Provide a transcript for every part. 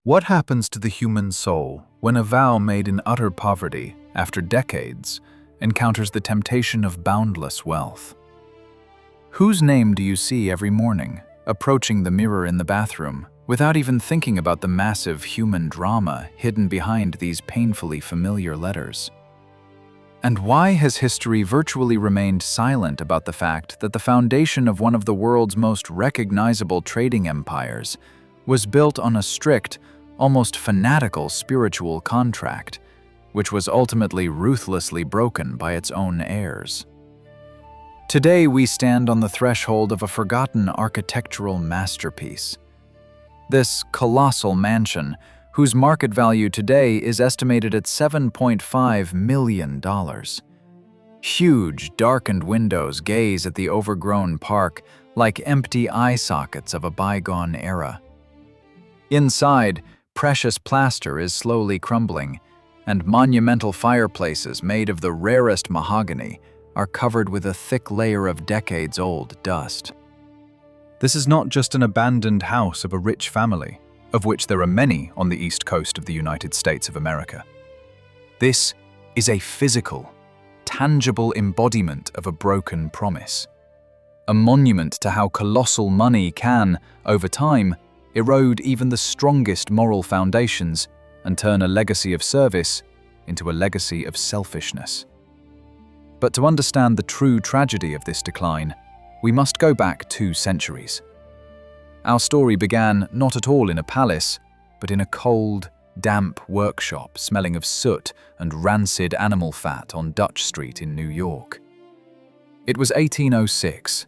What happens to the human soul when a vow made in utter poverty, after decades, encounters the temptation of boundless wealth? Whose name do you see every morning, approaching the mirror in the bathroom, without even thinking about the massive human drama hidden behind these painfully familiar letters? And why has history virtually remained silent about the fact that the foundation of one of the world's most recognizable trading empires was built on a strict, almost fanatical spiritual contract, which was ultimately ruthlessly broken by its own heirs? Today we stand on the threshold of a forgotten architectural masterpiece. This colossal mansion, whose market value today is estimated at $7.5 million. Huge, darkened windows gaze at the overgrown park like empty eye sockets of a bygone era. Inside, precious plaster is slowly crumbling, and monumental fireplaces made of the rarest mahogany are covered with a thick layer of decades-old dust. This is not just an abandoned house of a rich family, of which there are many on the east coast of the United States of America. This is a physical, tangible embodiment of a broken promise. A monument to how colossal money can, over time, erode even the strongest moral foundations and turn a legacy of service into a legacy of selfishness. But to understand the true tragedy of this decline, we must go back 2 centuries. Our story began not at all in a palace, but in a cold, damp workshop smelling of soot and rancid animal fat on Dutch Street in New York. It was 1806.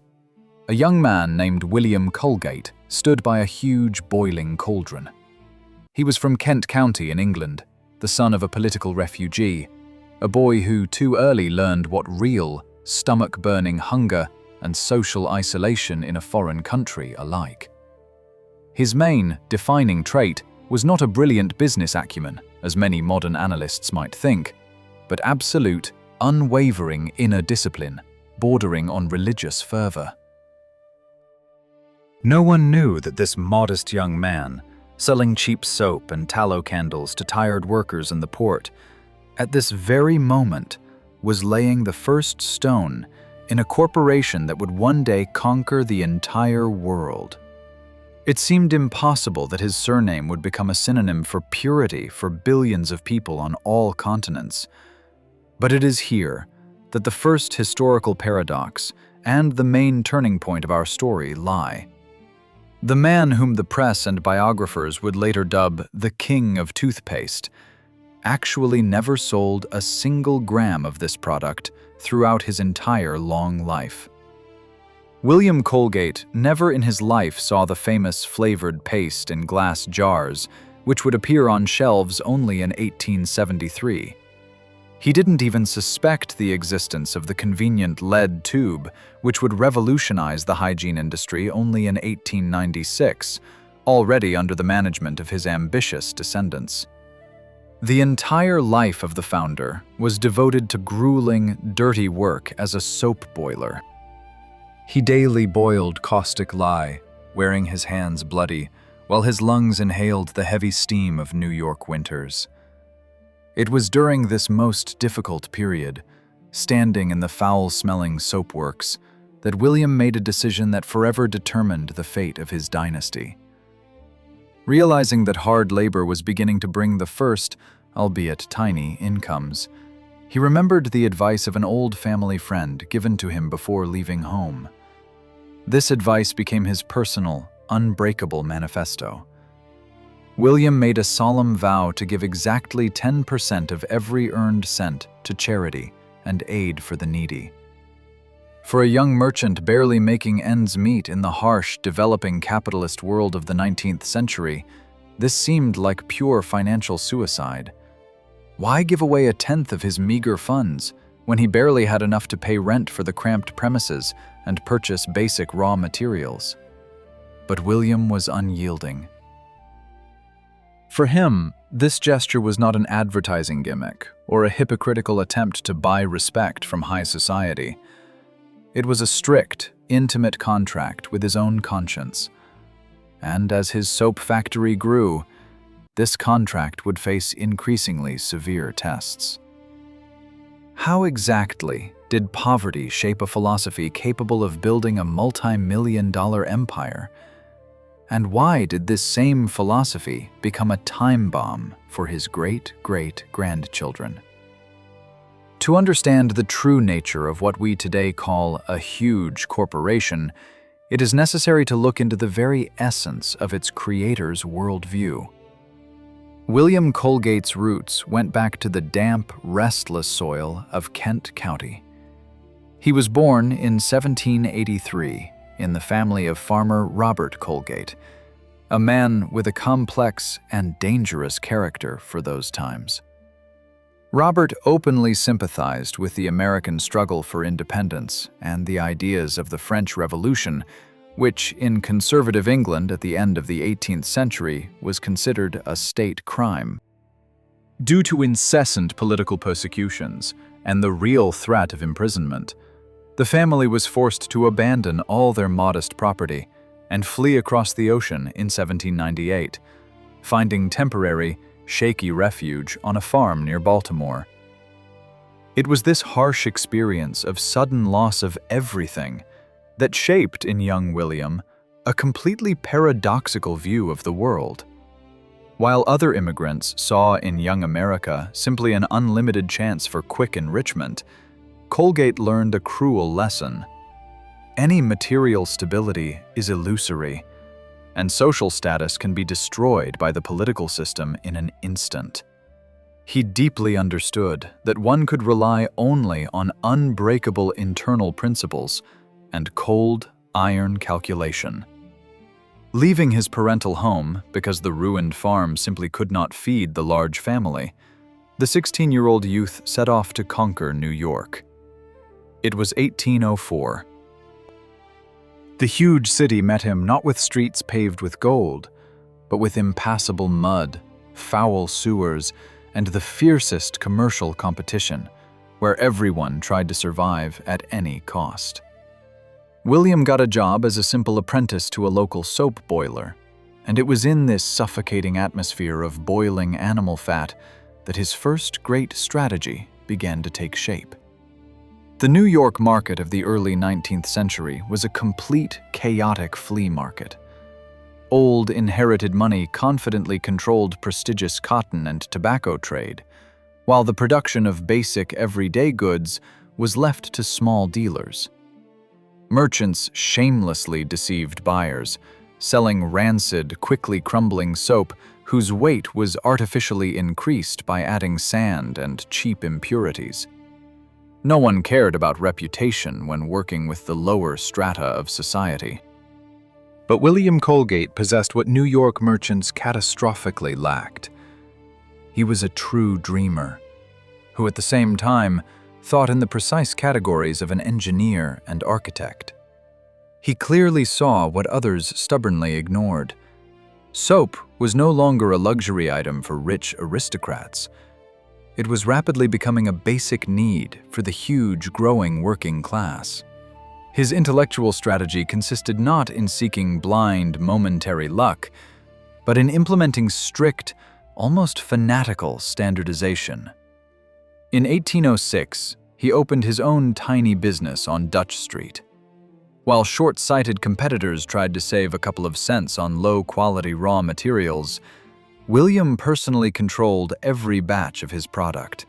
A young man named William Colgate stood by a huge boiling cauldron. He was from Kent County in England, the son of a political refugee, a boy who too early learned what real, stomach-burning hunger and social isolation in a foreign country are like. His main, defining trait was not a brilliant business acumen, as many modern analysts might think, but absolute, unwavering inner discipline, bordering on religious fervor. No one knew that this modest young man, selling cheap soap and tallow candles to tired workers in the port, at this very moment was laying the first stone in a corporation that would one day conquer the entire world. It seemed impossible that his surname would become a synonym for purity for billions of people on all continents. But it is here that the first historical paradox and the main turning point of our story lie. The man whom the press and biographers would later dub the King of Toothpaste actually never sold a single gram of this product throughout his entire long life. William Colgate never in his life saw the famous flavored paste in glass jars, which would appear on shelves only in 1873. He didn't even suspect the existence of the convenient lead tube, which would revolutionize the hygiene industry only in 1896, already under the management of his ambitious descendants. The entire life of the founder was devoted to grueling, dirty work as a soap boiler. He daily boiled caustic lye, wearing his hands bloody, while his lungs inhaled the heavy steam of New York winters. It was during this most difficult period, standing in the foul-smelling soapworks, that William made a decision that forever determined the fate of his dynasty. Realizing that hard labor was beginning to bring the first, albeit tiny, incomes, he remembered the advice of an old family friend given to him before leaving home. This advice became his personal, unbreakable manifesto. William made a solemn vow to give exactly 10% of every earned cent to charity and aid for the needy. For a young merchant barely making ends meet in the harsh, developing capitalist world of the 19th century, this seemed like pure financial suicide. Why give away 1/10 of his meager funds when he barely had enough to pay rent for the cramped premises and purchase basic raw materials? But William was unyielding. For him, this gesture was not an advertising gimmick or a hypocritical attempt to buy respect from high society. It was a strict, intimate contract with his own conscience. And as his soap factory grew, this contract would face increasingly severe tests. How exactly did poverty shape a philosophy capable of building a multi-million-dollar empire? And why did this same philosophy become a time bomb for his great-great-grandchildren? To understand the true nature of what we today call a huge corporation, it is necessary to look into the very essence of its creator's worldview. William Colgate's roots went back to the damp, restless soil of Kent County. He was born in 1783 in the family of farmer Robert Colgate, a man with a complex and dangerous character for those times. Robert openly sympathized with the American struggle for independence and the ideas of the French Revolution, which in conservative England at the end of the 18th century was considered a state crime. Due to incessant political persecutions and the real threat of imprisonment, the family was forced to abandon all their modest property and flee across the ocean in 1798, finding temporary, shaky refuge on a farm near Baltimore. It was this harsh experience of sudden loss of everything that shaped in young William a completely paradoxical view of the world. While other immigrants saw in young America simply an unlimited chance for quick enrichment, Colgate learned a cruel lesson. Any material stability is illusory, and social status can be destroyed by the political system in an instant. He deeply understood that one could rely only on unbreakable internal principles and cold, iron calculation. Leaving his parental home because the ruined farm simply could not feed the large family, the 16-year-old youth set off to conquer New York. It was 1804. The huge city met him not with streets paved with gold, but with impassable mud, foul sewers, and the fiercest commercial competition, where everyone tried to survive at any cost. William got a job as a simple apprentice to a local soap boiler, and it was in this suffocating atmosphere of boiling animal fat that his first great strategy began to take shape. The New York market of the early 19th century was a complete, chaotic flea market. Old, inherited money confidently controlled prestigious cotton and tobacco trade, while the production of basic, everyday goods was left to small dealers. Merchants shamelessly deceived buyers, selling rancid, quickly crumbling soap whose weight was artificially increased by adding sand and cheap impurities. No one cared about reputation when working with the lower strata of society. But William Colgate possessed what New York merchants catastrophically lacked. He was a true dreamer, who at the same time thought in the precise categories of an engineer and architect. He clearly saw what others stubbornly ignored. Soap was no longer a luxury item for rich aristocrats. It was rapidly becoming a basic need for the huge, growing working class. His intellectual strategy consisted not in seeking blind, momentary luck, but in implementing strict, almost fanatical standardization. In 1806, he opened his own tiny business on Dutch Street. While short-sighted competitors tried to save a couple of cents on low-quality raw materials, William personally controlled every batch of his product.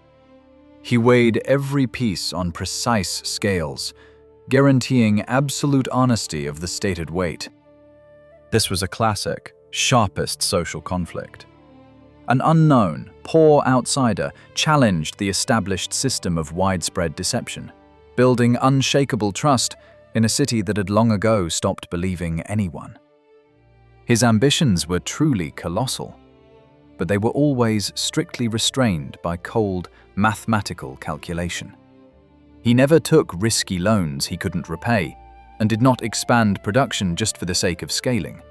He weighed every piece on precise scales, guaranteeing absolute honesty of the stated weight. This was a classic, sharpest social conflict. An unknown, poor outsider challenged the established system of widespread deception, building unshakable trust in a city that had long ago stopped believing anyone. His ambitions were truly colossal, but they were always strictly restrained by cold, mathematical calculation. He never took risky loans he couldn't repay, and did not expand production just for the sake of scaling.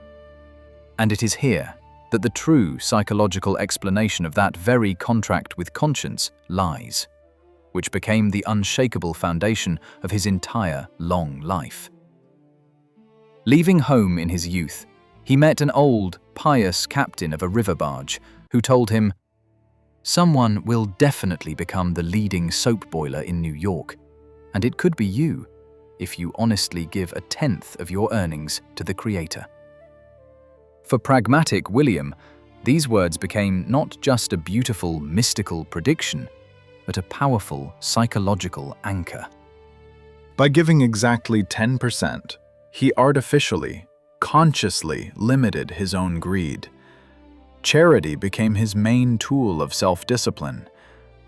And it is here that the true psychological explanation of that very contract with conscience lies, which became the unshakable foundation of his entire long life. Leaving home in his youth, he met an old, pious captain of a river barge who told him, "Someone will definitely become the leading soap boiler in New York, and it could be you if you honestly give 1/10 of your earnings to the creator." For pragmatic William, these words became not just a beautiful mystical prediction, but a powerful psychological anchor. By giving exactly 10%, he artificially, consciously limited his own greed. Charity became his main tool of self-discipline,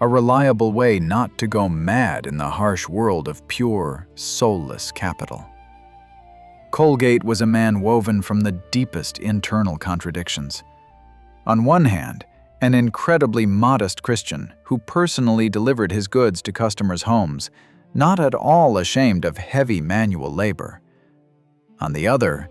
a reliable way not to go mad in the harsh world of pure, soulless capital. Colgate was a man woven from the deepest internal contradictions. On one hand, an incredibly modest Christian who personally delivered his goods to customers' homes, not at all ashamed of heavy manual labor. On the other,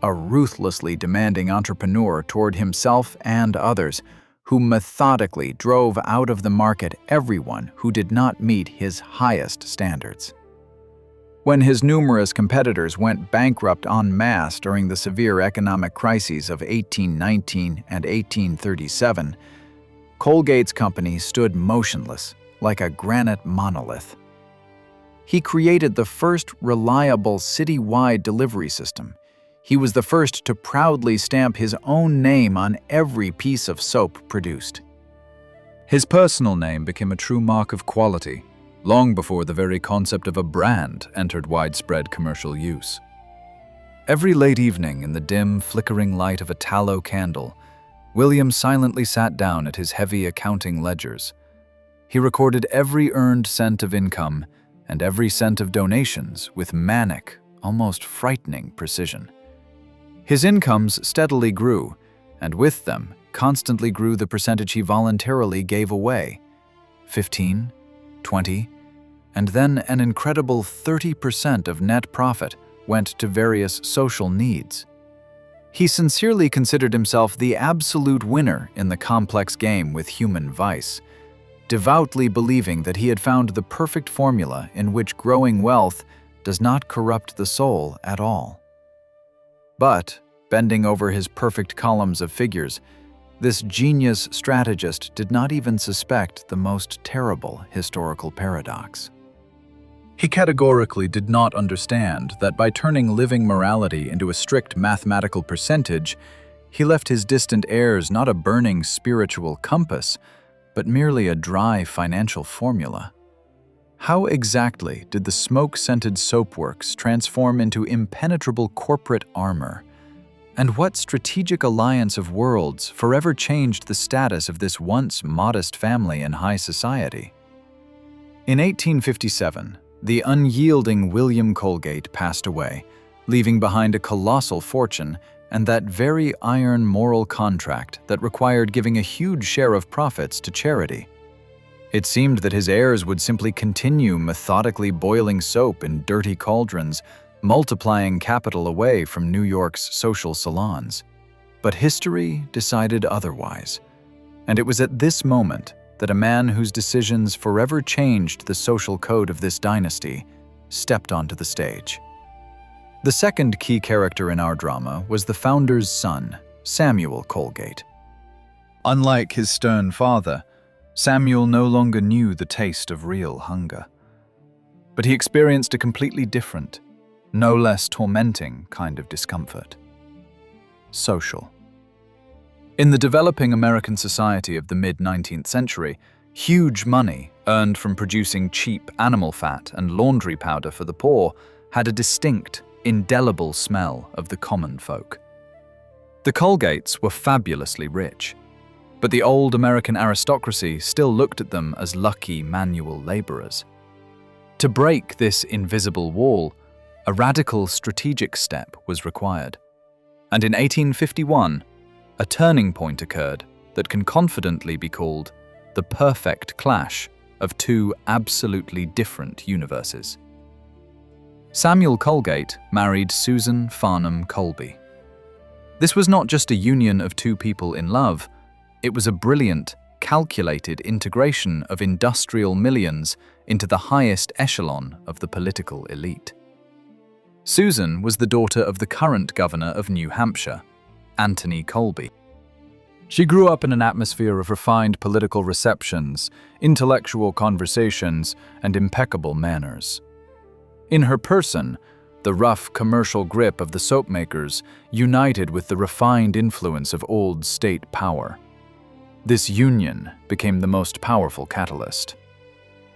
a ruthlessly demanding entrepreneur toward himself and others, who methodically drove out of the market everyone who did not meet his highest standards. When his numerous competitors went bankrupt en masse during the severe economic crises of 1819 and 1837, Colgate's company stood motionless, like a granite monolith. He created the first reliable city-wide delivery system. He was the first to proudly stamp his own name on every piece of soap produced. His personal name became a true mark of quality, long before the very concept of a brand entered widespread commercial use. Every late evening, in the dim, flickering light of a tallow candle, William silently sat down at his heavy accounting ledgers. He recorded every earned cent of income and every cent of donations with manic, almost frightening precision. His incomes steadily grew, and with them constantly grew the percentage he voluntarily gave away: 15, 20, and then an incredible 30% of net profit went to various social needs. He sincerely considered himself the absolute winner in the complex game with human vice, devoutly believing that he had found the perfect formula in which growing wealth does not corrupt the soul at all. But, bending over his perfect columns of figures, this genius strategist did not even suspect the most terrible historical paradox. He categorically did not understand that by turning living morality into a strict mathematical percentage, he left his distant heirs not a burning spiritual compass, but merely a dry financial formula. How exactly did the smoke-scented soapworks transform into impenetrable corporate armor? And what strategic alliance of worlds forever changed the status of this once modest family in high society? In 1857, the unyielding William Colgate passed away, leaving behind a colossal fortune and that very iron moral contract that required giving a huge share of profits to charity. It seemed that his heirs would simply continue methodically boiling soap in dirty cauldrons, multiplying capital away from New York's social salons. But history decided otherwise, and it was at this moment that a man whose decisions forever changed the social code of this dynasty stepped onto the stage. The second key character in our drama was the founder's son, Samuel Colgate. Unlike his stern father, Samuel no longer knew the taste of real hunger. But he experienced a completely different, no less tormenting kind of discomfort: social. In the developing American society of the mid-19th century, huge money earned from producing cheap animal fat and laundry powder for the poor had a distinct, indelible smell of the common folk. The Colgates were fabulously rich, but the old American aristocracy still looked at them as lucky manual laborers. To break this invisible wall, a radical strategic step was required. And in 1851, a turning point occurred that can confidently be called the perfect clash of two absolutely different universes. Samuel Colgate married Susan Farnham Colby. This was not just a union of two people in love, it was a brilliant, calculated integration of industrial millions into the highest echelon of the political elite. Susan was the daughter of the current governor of New Hampshire, Anthony Colby. She grew up in an atmosphere of refined political receptions, intellectual conversations, and impeccable manners. In her person, the rough commercial grip of the soapmakers united with the refined influence of old state power. This union became the most powerful catalyst.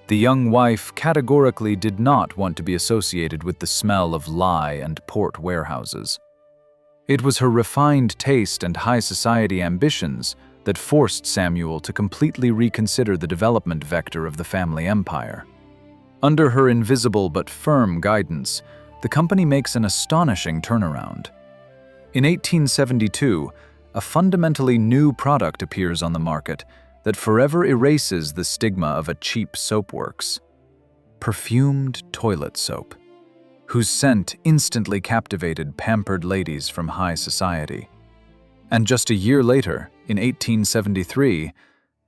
The young wife categorically did not want to be associated with the smell of lye and port warehouses. It was her refined taste and high society ambitions that forced Samuel to completely reconsider the development vector of the family empire. Under her invisible but firm guidance, the company makes an astonishing turnaround. In 1872, a fundamentally new product appears on the market that forever erases the stigma of a cheap soapworks: perfumed toilet soap, whose scent instantly captivated pampered ladies from high society. And just a year later, in 1873,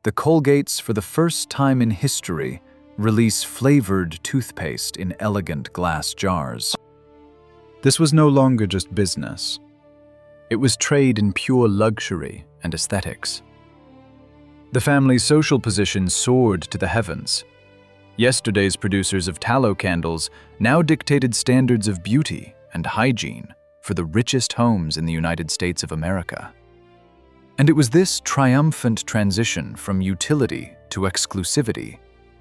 the Colgates, for the first time in history, release flavored toothpaste in elegant glass jars. This was no longer just business. It was trade in pure luxury and aesthetics. The family's social position soared to the heavens. Yesterday's producers of tallow candles now dictated standards of beauty and hygiene for the richest homes in the United States of America. And it was this triumphant transition from utility to exclusivity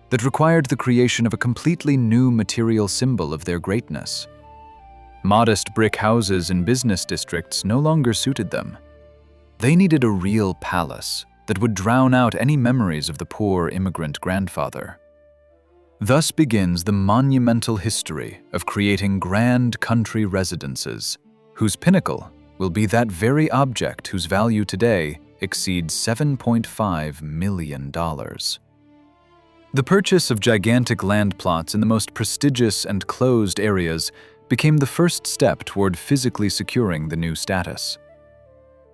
that required the creation of a completely new material symbol of their greatness. Modest brick houses in business districts no longer suited them. They needed a real palace that would drown out any memories of the poor immigrant grandfather. Thus begins the monumental history of creating grand country residences, whose pinnacle will be that very object whose value today exceeds $7.5 million. The purchase of gigantic land plots in the most prestigious and closed areas became the first step toward physically securing the new status.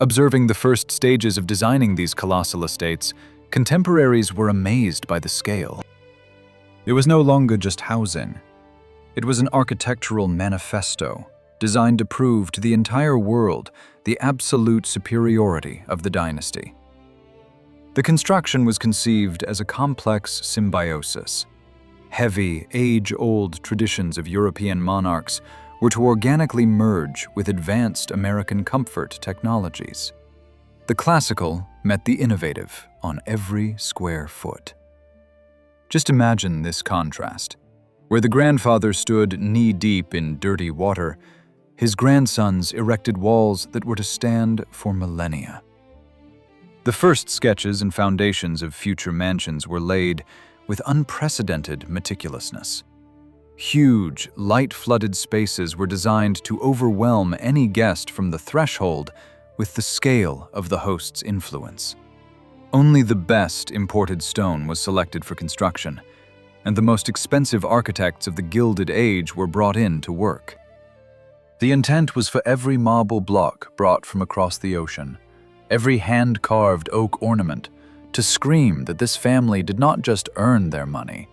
Observing the first stages of designing these colossal estates, contemporaries were amazed by the scale. It was no longer just housing. It was an architectural manifesto designed to prove to the entire world the absolute superiority of the dynasty. The construction was conceived as a complex symbiosis. Heavy, age-old traditions of European monarchs were to organically merge with advanced American comfort technologies. The classical met the innovative on every square foot. Just imagine this contrast. Where the grandfather stood knee-deep in dirty water, his grandsons erected walls that were to stand for millennia. The first sketches and foundations of future mansions were laid with unprecedented meticulousness. Huge, light-flooded spaces were designed to overwhelm any guest from the threshold with the scale of the host's influence. Only the best imported stone was selected for construction, and the most expensive architects of the Gilded Age were brought in to work. The intent was for every marble block brought from across the ocean, every hand-carved oak ornament, to scream that this family did not just earn their money,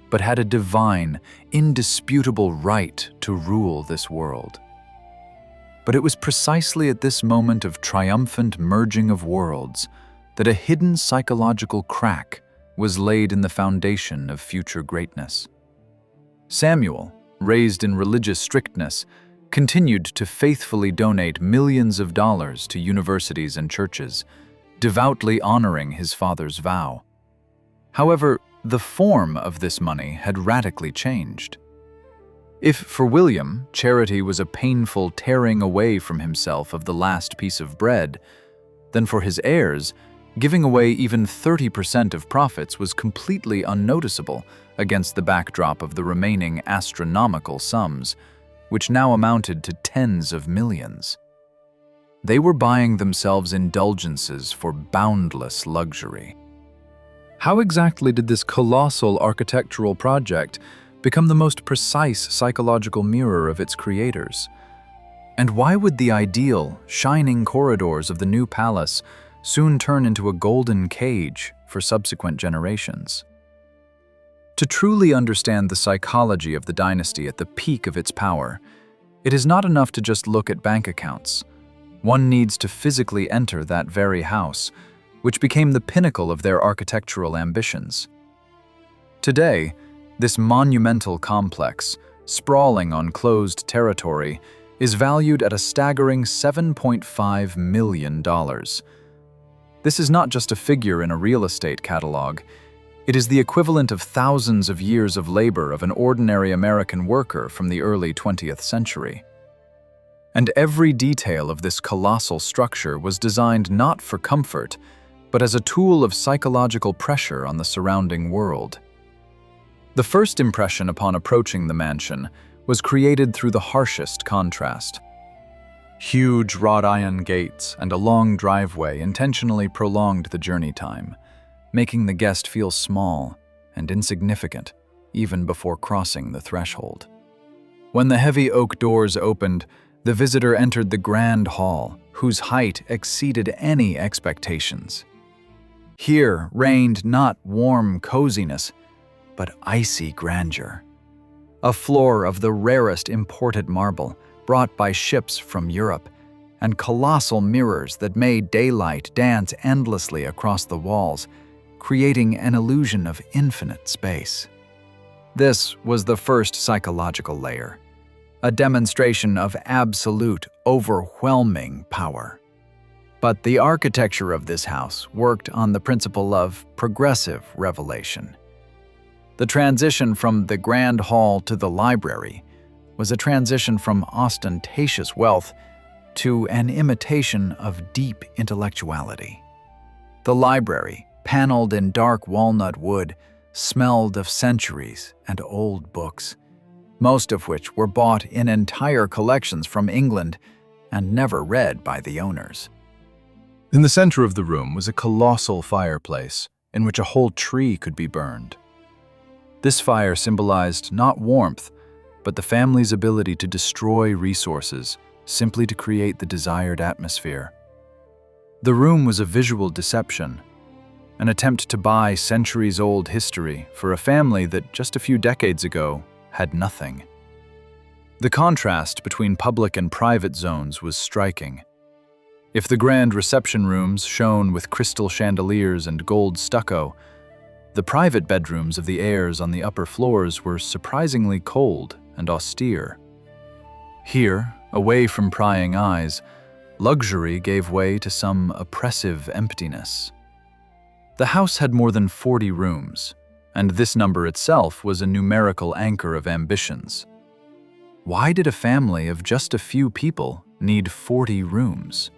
but had a divine, indisputable right to rule this world. But it was precisely at this moment of triumphant merging of worlds that a hidden psychological crack was laid in the foundation of future greatness. Samuel, raised in religious strictness, continued to faithfully donate millions of dollars to universities and churches, devoutly honoring his father's vow. However, the form of this money had radically changed. If for William, charity was a painful tearing away from himself of the last piece of bread, then for his heirs, giving away even 30% of profits was completely unnoticeable against the backdrop of the remaining astronomical sums, which now amounted to tens of millions. They were buying themselves indulgences for boundless luxury. How exactly did this colossal architectural project become the most precise psychological mirror of its creators? And why would the ideal, shining corridors of the new palace soon turn into a golden cage for subsequent generations? To truly understand the psychology of the dynasty at the peak of its power, it is not enough to just look at bank accounts. One needs to physically enter that very house, which became the pinnacle of their architectural ambitions. Today, this monumental complex, sprawling on closed territory, is valued at a staggering $7.5 million. This is not just a figure in a real estate catalog. It is the equivalent of thousands of years of labor of an ordinary American worker from the early 20th century. And every detail of this colossal structure was designed not for comfort, but as a tool of psychological pressure on the surrounding world. The first impression upon approaching the mansion was created through the harshest contrast. Huge wrought iron gates and a long driveway intentionally prolonged the journey time, making the guest feel small and insignificant even before crossing the threshold. When the heavy oak doors opened, the visitor entered the grand hall, whose height exceeded any expectations. Here reigned not warm coziness, but icy grandeur. A floor of the rarest imported marble, brought by ships from Europe, and colossal mirrors that made daylight dance endlessly across the walls, creating an illusion of infinite space. This was the first psychological layer, a demonstration of absolute, overwhelming power. But the architecture of this house worked on the principle of progressive revelation. The transition from the grand hall to the library was a transition from ostentatious wealth to an imitation of deep intellectuality. The library, paneled in dark walnut wood, smelled of centuries and old books, most of which were bought in entire collections from England and never read by the owners. In the center of the room was a colossal fireplace in which a whole tree could be burned. This fire symbolized not warmth, but the family's ability to destroy resources simply to create the desired atmosphere. The room was a visual deception, an attempt to buy centuries-old history for a family that just a few decades ago had nothing. The contrast between public and private zones was striking. If the grand reception rooms shone with crystal chandeliers and gold stucco, the private bedrooms of the heirs on the upper floors were surprisingly cold and austere. Here, away from prying eyes, luxury gave way to some oppressive emptiness. The house had more than 40 rooms, and this number itself was a numerical anchor of ambitions. Why did a family of just a few people need 40 rooms?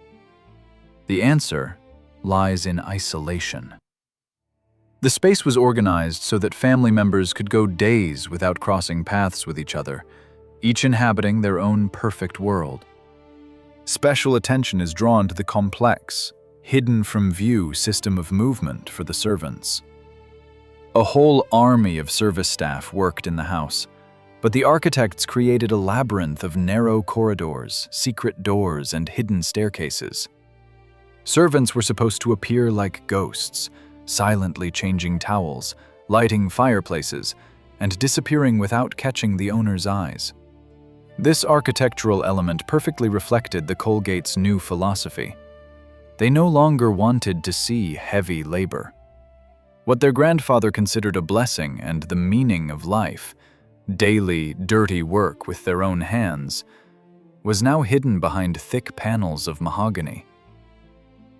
The answer lies in isolation. The space was organized so that family members could go days without crossing paths with each other, each inhabiting their own perfect world. Special attention is drawn to the complex, hidden from view system of movement for the servants. A whole army of service staff worked in the house, but the architects created a labyrinth of narrow corridors, secret doors, and hidden staircases. Servants were supposed to appear like ghosts, silently changing towels, lighting fireplaces, and disappearing without catching the owner's eyes. This architectural element perfectly reflected the Colgate's new philosophy. They no longer wanted to see heavy labor. What their grandfather considered a blessing and the meaning of life, daily, dirty work with their own hands, was now hidden behind thick panels of mahogany.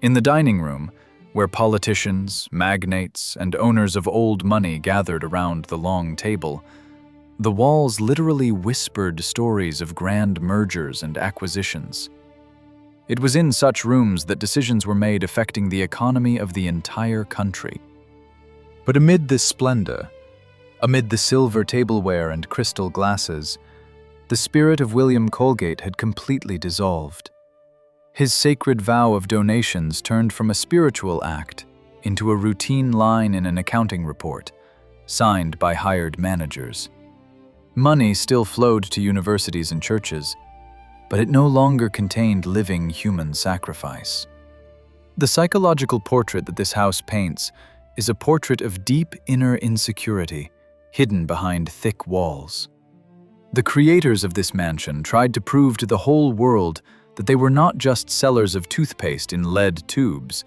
In the dining room, where politicians, magnates, and owners of old money gathered around the long table, the walls literally whispered stories of grand mergers and acquisitions. It was in such rooms that decisions were made affecting the economy of the entire country. But amid this splendor, amid the silver tableware and crystal glasses, the spirit of William Colgate had completely dissolved. His sacred vow of donations turned from a spiritual act into a routine line in an accounting report, signed by hired managers. Money still flowed to universities and churches, but it no longer contained living human sacrifice. The psychological portrait that this house paints is a portrait of deep inner insecurity, hidden behind thick walls. The creators of this mansion tried to prove to the whole world that they were not just sellers of toothpaste in lead tubes,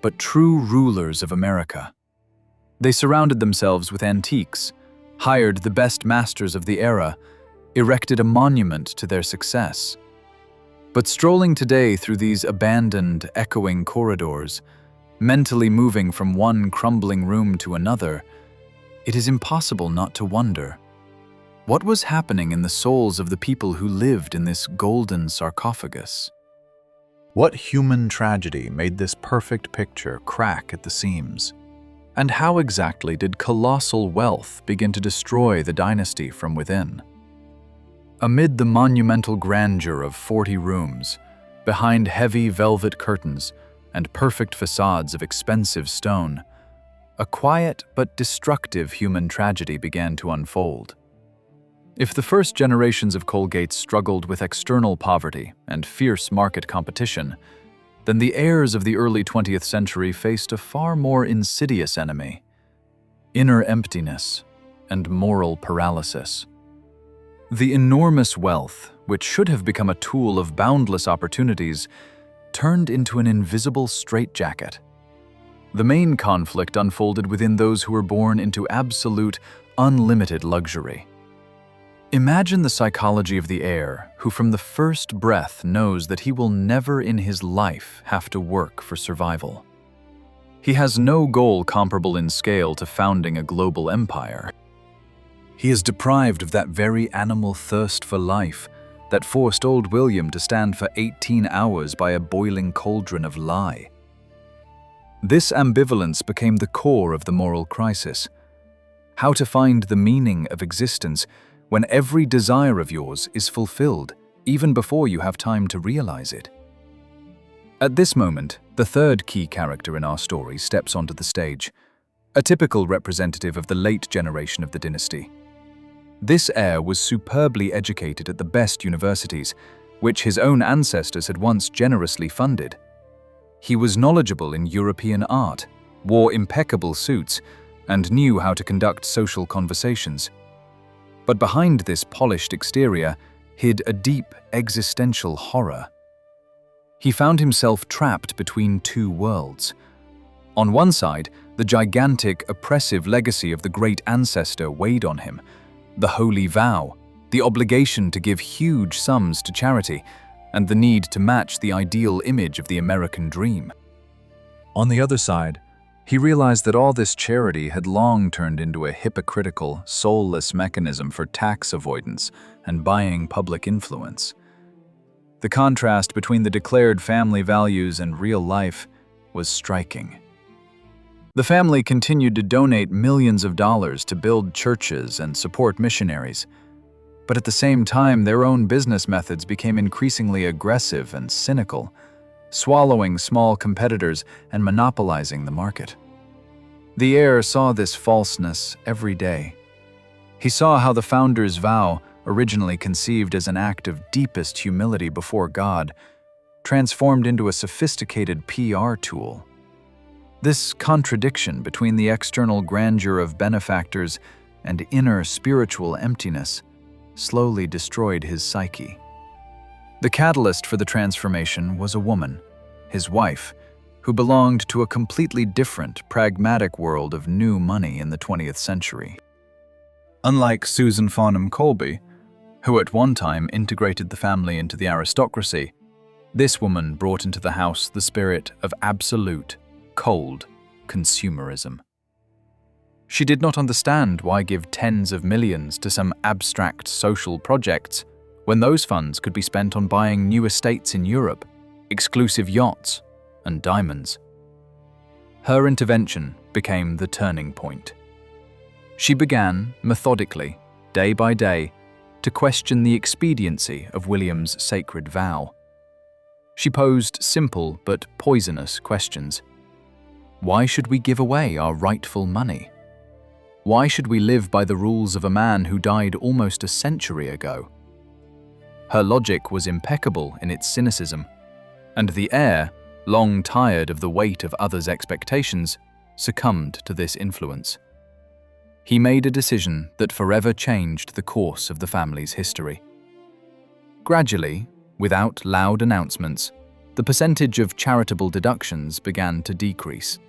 but true rulers of America. They surrounded themselves with antiques, hired the best masters of the era, erected a monument to their success. But strolling today through these abandoned, echoing corridors, mentally moving from one crumbling room to another, it is impossible not to wonder, what was happening in the souls of the people who lived in this golden sarcophagus? What human tragedy made this perfect picture crack at the seams? And how exactly did colossal wealth begin to destroy the dynasty from within? Amid the monumental grandeur of 40 rooms, behind heavy velvet curtains and perfect facades of expensive stone, a quiet but destructive human tragedy began to unfold. If the first generations of Colgate struggled with external poverty and fierce market competition, then the heirs of the early 20th century faced a far more insidious enemy: inner emptiness and moral paralysis. The enormous wealth, which should have become a tool of boundless opportunities, turned into an invisible straitjacket. The main conflict unfolded within those who were born into absolute, unlimited luxury. Imagine the psychology of the heir who from the first breath knows that he will never in his life have to work for survival. He has no goal comparable in scale to founding a global empire. He is deprived of that very animal thirst for life that forced old William to stand for 18 hours by a boiling cauldron of lye. This ambivalence became the core of the moral crisis. How to find the meaning of existence when every desire of yours is fulfilled even before you have time to realize it. At this moment, the third key character in our story steps onto the stage, a typical representative of the late generation of the dynasty. This heir was superbly educated at the best universities, which his own ancestors had once generously funded. He was knowledgeable in European art, wore impeccable suits, and knew how to conduct social conversations. But behind this polished exterior hid a deep existential horror. He found himself trapped between two worlds. On one side, the gigantic, oppressive legacy of the great ancestor weighed on him, the holy vow, the obligation to give huge sums to charity, and the need to match the ideal image of the American dream. On the other side, he realized that all this charity had long turned into a hypocritical, soulless mechanism for tax avoidance and buying public influence. The contrast between the declared family values and real life was striking. The family continued to donate millions of dollars to build churches and support missionaries, but at the same time their own business methods became increasingly aggressive and cynical, swallowing small competitors and monopolizing the market. The heir saw this falseness every day. He saw how the founder's vow, originally conceived as an act of deepest humility before God, transformed into a sophisticated PR tool. This contradiction between the external grandeur of benefactors and inner spiritual emptiness slowly destroyed his psyche. The catalyst for the transformation was a woman, his wife, who belonged to a completely different, pragmatic world of new money in the 20th century. Unlike Susan Farnham Colby, who at one time integrated the family into the aristocracy, this woman brought into the house the spirit of absolute, cold consumerism. She did not understand why give tens of millions to some abstract social projects when those funds could be spent on buying new estates in Europe, exclusive yachts, and diamonds. Her intervention became the turning point. She began, methodically, day by day, to question the expediency of William's sacred vow. She posed simple but poisonous questions. Why should we give away our rightful money? Why should we live by the rules of a man who died almost a century ago? Her logic was impeccable in its cynicism, and the heir, long tired of the weight of others' expectations, succumbed to this influence. He made a decision that forever changed the course of the family's history. Gradually, Without loud announcements, the percentage of charitable deductions began to decrease.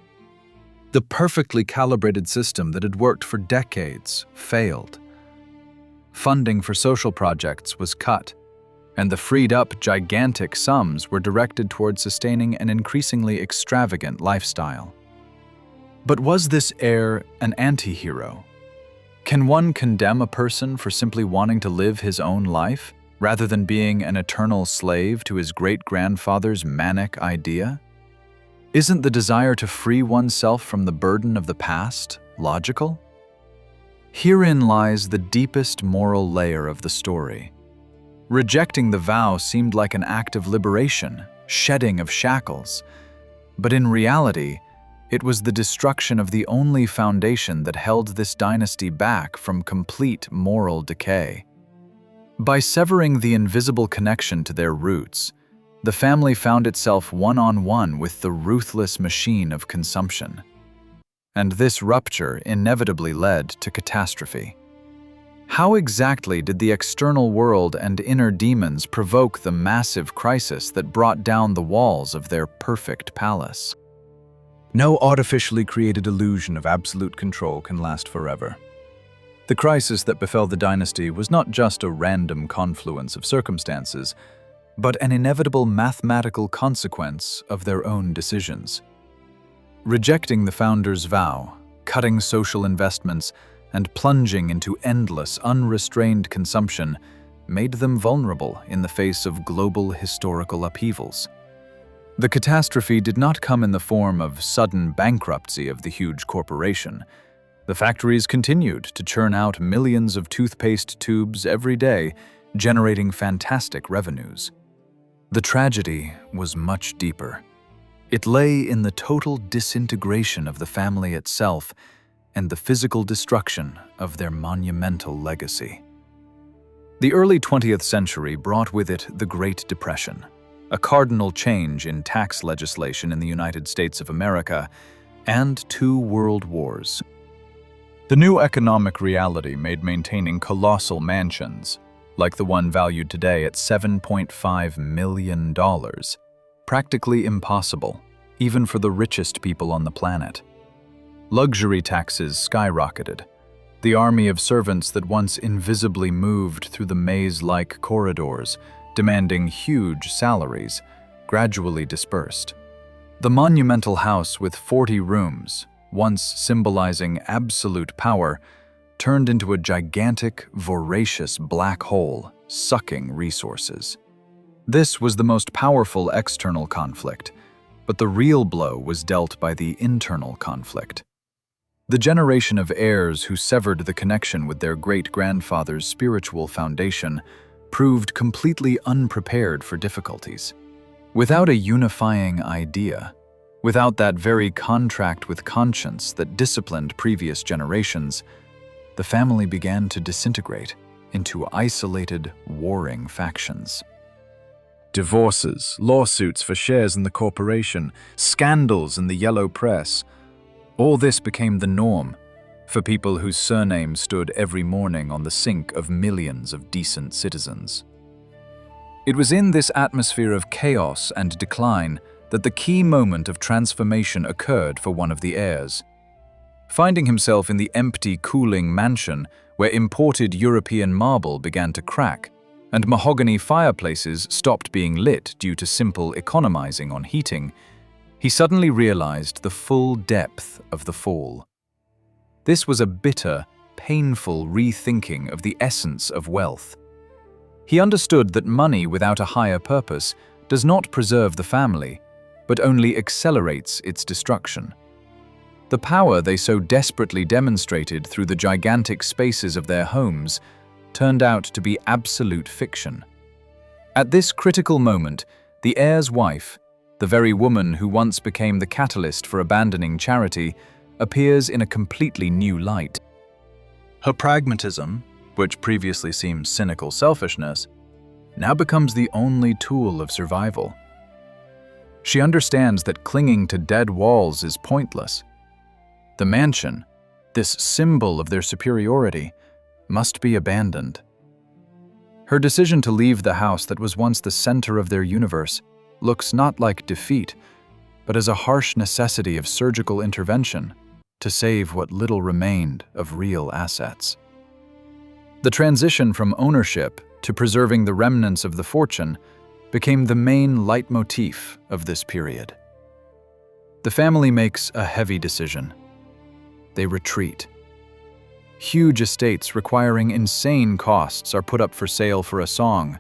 The perfectly calibrated system that had worked for decades failed. Funding for social projects was cut, and the freed-up gigantic sums were directed toward sustaining an increasingly extravagant lifestyle. But was this heir an anti-hero? Can one condemn a person for simply wanting to live his own life, rather than being an eternal slave to his great-grandfather's manic idea? Isn't the desire to free oneself from the burden of the past logical? Herein lies the deepest moral layer of the story. Rejecting the vow seemed like an act of liberation, shedding of shackles. But in reality, it was the destruction of the only foundation that held this dynasty back from complete moral decay. By severing the invisible connection to their roots, the family found itself one-on-one with the ruthless machine of consumption. And this rupture inevitably led to catastrophe. How exactly did the external world and inner demons provoke the massive crisis that brought down the walls of their perfect palace? No artificially created illusion of absolute control can last forever. The crisis that befell the dynasty was not just a random confluence of circumstances, but an inevitable mathematical consequence of their own decisions. Rejecting the founder's vow, cutting social investments, and plunging into endless, unrestrained consumption made them vulnerable in the face of global historical upheavals. The catastrophe did not come in the form of sudden bankruptcy of the huge corporation. The factories continued to churn out millions of toothpaste tubes every day, generating fantastic revenues. The tragedy was much deeper. It lay in the total disintegration of the family itself and the physical destruction of their monumental legacy. The early 20th century brought with it the Great Depression, a cardinal change in tax legislation in the United States of America, and 2 world wars. The new economic reality made maintaining colossal mansions, like the one valued today at $7.5 million, practically impossible, even for the richest people on the planet. Luxury taxes skyrocketed. The army of servants that once invisibly moved through the maze-like corridors, demanding huge salaries, gradually dispersed. The monumental house with 40 rooms, once symbolizing absolute power, turned into a gigantic, voracious black hole, sucking resources. This was the most powerful external conflict, but the real blow was dealt by the internal conflict. The generation of heirs who severed the connection with their great-grandfather's spiritual foundation proved completely unprepared for difficulties. Without a unifying idea, without that very contract with conscience that disciplined previous generations, the family began to disintegrate into isolated, warring factions. Divorces, lawsuits for shares in the corporation, scandals in the yellow press – all this became the norm for people whose surnames stood every morning on the sink of millions of decent citizens. It was in this atmosphere of chaos and decline that the key moment of transformation occurred for one of the heirs. Finding himself in the empty, cooling mansion where imported European marble began to crack, and mahogany fireplaces stopped being lit due to simple economizing on heating, he suddenly realized the full depth of the fall. This was a bitter, painful rethinking of the essence of wealth. He understood that money without a higher purpose does not preserve the family, but only accelerates its destruction. The power they so desperately demonstrated through the gigantic spaces of their homes turned out to be absolute fiction. At this critical moment, the heir's wife, the very woman who once became the catalyst for abandoning charity, appears in a completely new light. Her pragmatism, which previously seemed cynical selfishness, now becomes the only tool of survival. She understands that clinging to dead walls is pointless. The mansion, this symbol of their superiority, must be abandoned. Her decision to leave the house that was once the center of their universe looks not like defeat, but as a harsh necessity of surgical intervention to save what little remained of real assets. The transition from ownership to preserving the remnants of the fortune became the main leitmotif of this period. The family makes a heavy decision. They retreat. Huge estates requiring insane costs are put up for sale for a song,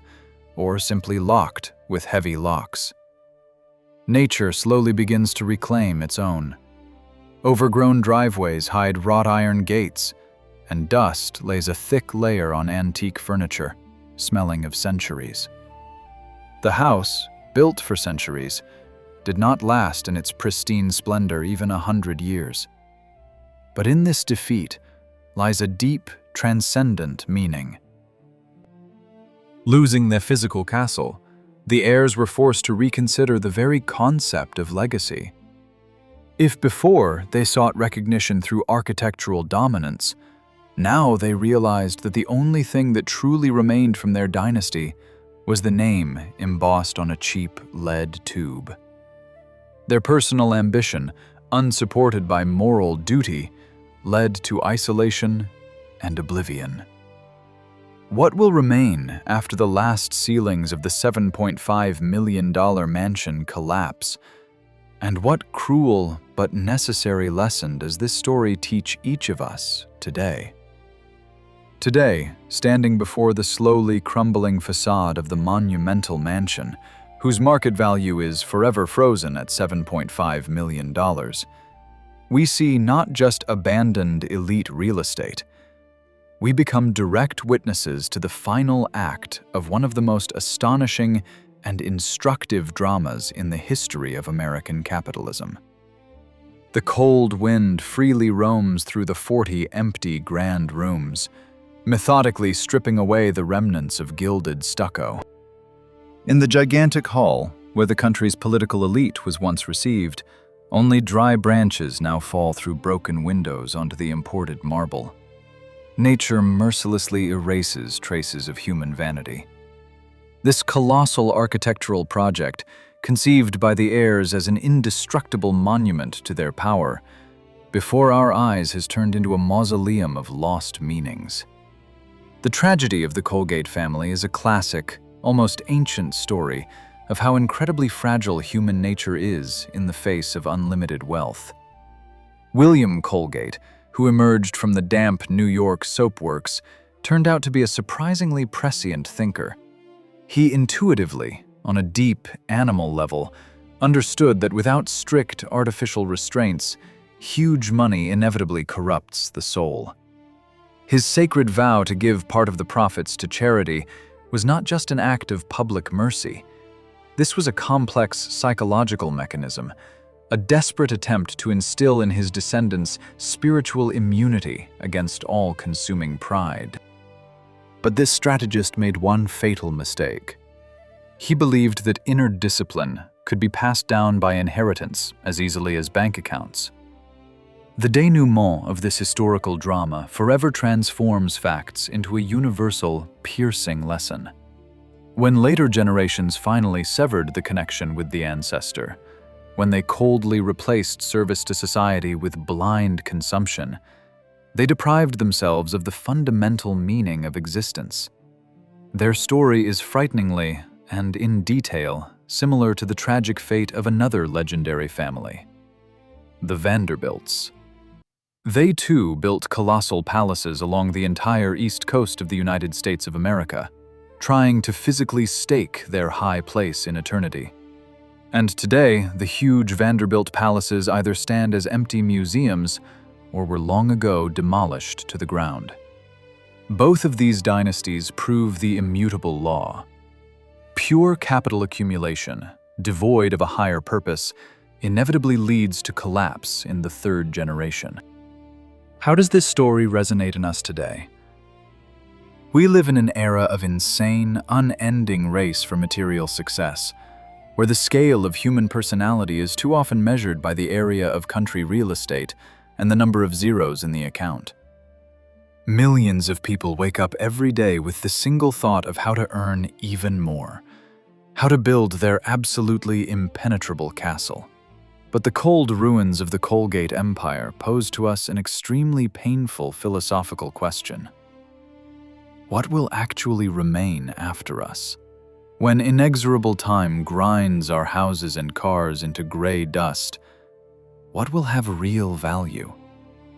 or simply locked with heavy locks. Nature slowly begins to reclaim its own. Overgrown driveways hide wrought iron gates, and dust lays a thick layer on antique furniture, smelling of centuries. The house, built for centuries, did not last in its pristine splendor even 100 years. But in this defeat lies a deep, transcendent meaning. Losing their physical castle, the heirs were forced to reconsider the very concept of legacy. If before they sought recognition through architectural dominance, now they realized that the only thing that truly remained from their dynasty was the name embossed on a cheap lead tube. Their personal ambition, unsupported by moral duty, led to isolation and oblivion. What will remain after the last ceilings of the $7.5 million mansion collapse? And what cruel but necessary lesson does this story teach each of us today? Today, standing before the slowly crumbling facade of the monumental mansion, whose market value is forever frozen at $7.5 million, we see not just abandoned elite real estate. We become direct witnesses to the final act of one of the most astonishing and instructive dramas in the history of American capitalism. The cold wind freely roams through the 40 empty grand rooms, methodically stripping away the remnants of gilded stucco. In the gigantic hall, where the country's political elite was once received, only dry branches now fall through broken windows onto the imported marble. Nature mercilessly erases traces of human vanity. This colossal architectural project, conceived by the heirs as an indestructible monument to their power, before our eyes has turned into a mausoleum of lost meanings. The tragedy of the Colgate family is a classic, almost ancient story of how incredibly fragile human nature is in the face of unlimited wealth. William Colgate, who emerged from the damp New York soapworks, turned out to be a surprisingly prescient thinker. He intuitively, on a deep animal level, understood that without strict artificial restraints, huge money inevitably corrupts the soul. His sacred vow to give part of the profits to charity was not just an act of public mercy. This was a complex psychological mechanism, a desperate attempt to instill in his descendants spiritual immunity against all-consuming pride. But this strategist made one fatal mistake. He believed that inner discipline could be passed down by inheritance as easily as bank accounts. The denouement of this historical drama forever transforms facts into a universal, piercing lesson. When later generations finally severed the connection with the ancestor, when they coldly replaced service to society with blind consumption, they deprived themselves of the fundamental meaning of existence. Their story is frighteningly, and in detail, similar to the tragic fate of another legendary family, the Vanderbilts. They too built colossal palaces along the entire east coast of the United States of America, trying to physically stake their high place in eternity. And today, the huge Vanderbilt palaces either stand as empty museums or were long ago demolished to the ground. Both of these dynasties prove the immutable law. Pure capital accumulation, devoid of a higher purpose, inevitably leads to collapse in the third generation. How does this story resonate in us today? We live in an era of insane, unending race for material success, where the scale of human personality is too often measured by the area of country real estate and the number of zeros in the account. Millions of people wake up every day with the single thought of how to earn even more, how to build their absolutely impenetrable castle. But the cold ruins of the Colgate Empire pose to us an extremely painful philosophical question. What will actually remain after us? When inexorable time grinds our houses and cars into gray dust, what will have real value?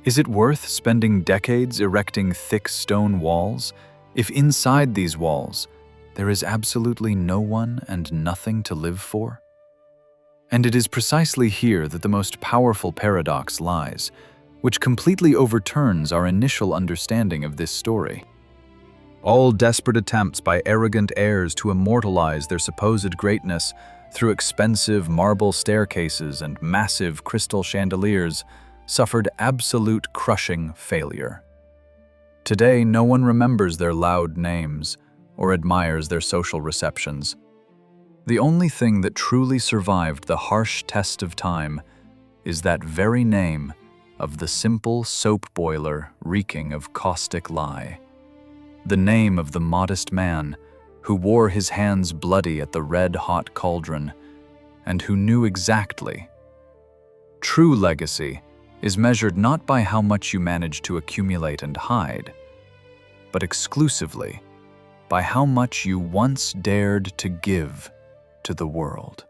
Is it worth spending decades erecting thick stone walls if inside these walls there is absolutely no one and nothing to live for? And it is precisely here that the most powerful paradox lies, which completely overturns our initial understanding of this story. All desperate attempts by arrogant heirs to immortalize their supposed greatness through expensive marble staircases and massive crystal chandeliers suffered absolute crushing failure. Today, no one remembers their loud names or admires their social receptions. The only thing that truly survived the harsh test of time is that very name of the simple soap boiler reeking of caustic lie. The name of the modest man who wore his hands bloody at the red-hot cauldron and who knew exactly. True legacy is measured not by how much you manage to accumulate and hide, but exclusively by how much you once dared to give to the world.